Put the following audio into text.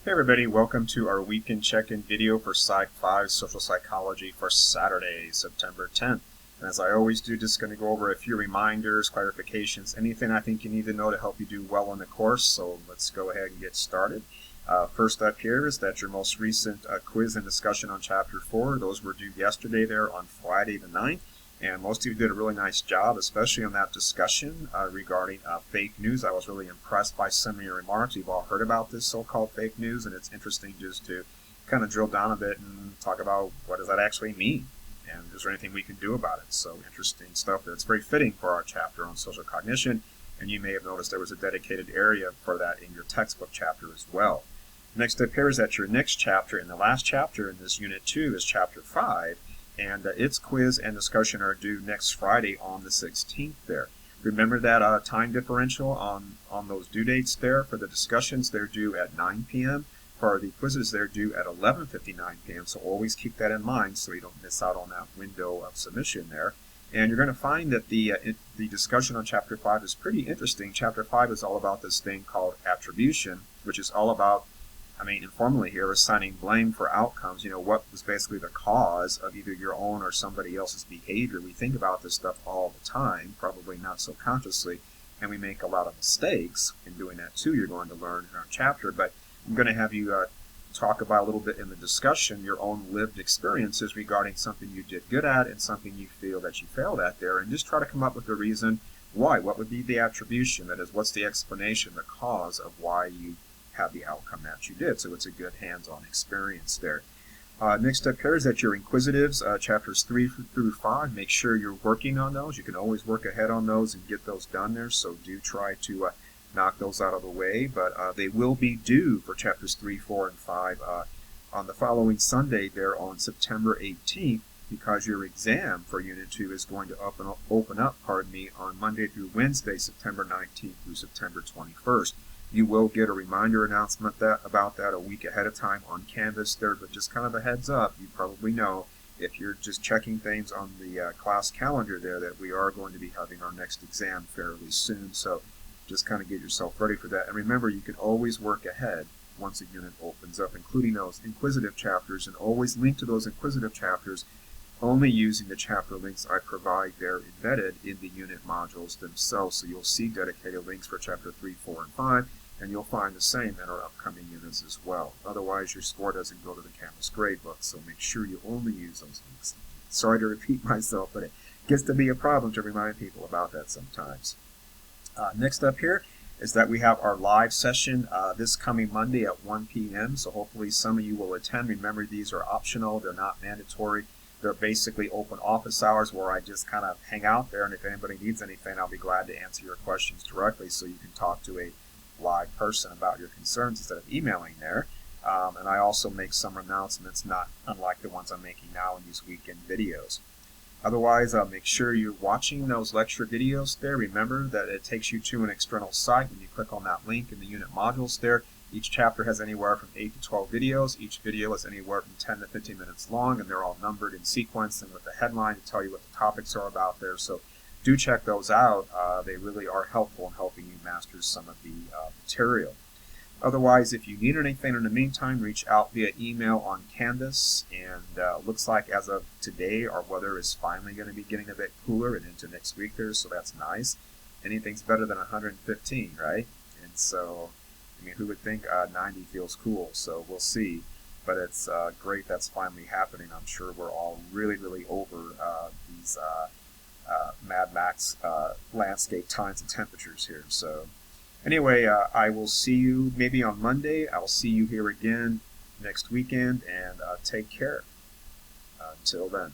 Hey everybody, welcome to our weekend check-in video for PSY-5 Social Psychology for Saturday, September 10th. And as I always do, just going to go over a few reminders, clarifications, anything I think you need to know to help you do well on the course. So let's go ahead and get started. First up here is that your most recent quiz and discussion on Chapter 4. Those were due yesterday there on Friday the 9th. And most of you did a really nice job, especially on that discussion regarding fake news. I was really impressed by some of your remarks. We've all heard about this so-called fake news, and it's interesting just to kind of drill down a bit and talk about what does that actually mean, and is there anything we can do about it. So interesting stuff there. It's very fitting for our chapter on social cognition, and you may have noticed there was a dedicated area for that in your textbook chapter as well. Next up here is that your next chapter, and the last chapter in this Unit 2 is Chapter 5, and its quiz and discussion are due next Friday on the 16th there. Remember that time differential on those due dates there. For the discussions, they're due at 9 p.m. For the quizzes, they're due at 11:59 p.m. So always keep that in mind so you don't miss out on that window of submission there. And you're going to find that the discussion on Chapter 5 is pretty interesting. Chapter 5 is all about this thing called attribution, which is all about, informally here, assigning blame for outcomes. You know, what was basically the cause of either your own or somebody else's behavior. We think about this stuff all the time, probably not so consciously, and we make a lot of mistakes in doing that too. You're going to learn in our chapter, but I'm going to have you talk about a little bit in the discussion your own lived experiences regarding something you did good at and something you feel that you failed at there, and just try to come up with the reason why. What would be the attribution? That is, what's the explanation, the cause of why you have the outcome that you did. So it's a good hands-on experience there. Next up here is that your inquisitives, chapters 3 through 5, make sure you're working on those. You can always work ahead on those and get those done there, so do try to knock those out of the way. But they will be due for chapters 3, 4, and 5 on the following Sunday there on September 18th, because your exam for Unit 2 is going to open up on Monday through Wednesday, September 19th through September 21st. You will get a reminder announcement about that a week ahead of time on Canvas there, but just kind of a heads up, you probably know if you're just checking things on the class calendar there that we are going to be having our next exam fairly soon, so just kind of get yourself ready for that. And remember, you can always work ahead once a unit opens up, including those inquisitive chapters, and always link to those inquisitive chapters only using the chapter links I provide there embedded in the unit modules themselves. So you'll see dedicated links for chapter 3, 4, and 5, and you'll find the same in our upcoming units as well. Otherwise, your score doesn't go to the Canvas gradebook, so make sure you only use those links. Sorry to repeat myself, but it gets to be a problem to remind people about that sometimes. Next up here is that we have our live session this coming Monday at 1 p.m., so hopefully some of you will attend. Remember, these are optional. They're not mandatory. They're basically open office hours where I just kind of hang out there, and if anybody needs anything, I'll be glad to answer your questions directly so you can talk to a live person about your concerns instead of emailing there. And I also make some announcements, not unlike the ones I'm making now in these weekend videos. Otherwise, make sure you're watching those lecture videos there. Remember that it takes you to an external site when you click on that link in the unit modules there. Each chapter has anywhere from 8 to 12 videos. Each video is anywhere from 10 to 15 minutes long, and they're all numbered in sequence and with a headline to tell you what the topics are about there. So do check those out. They really are helpful in helping you master some of the material. Otherwise, if you need anything in the meantime, reach out via email on Canvas. And looks like as of today, our weather is finally going to be getting a bit cooler and into next week there, so that's nice. Anything's better than 115, right? And so, who would think 90 feels cool? So we'll see. But it's great that's finally happening. I'm sure we're all really, really over these Mad Max landscape times and temperatures here. So anyway, I will see you maybe on Monday. I'll see you here again next weekend, and take care. Until then.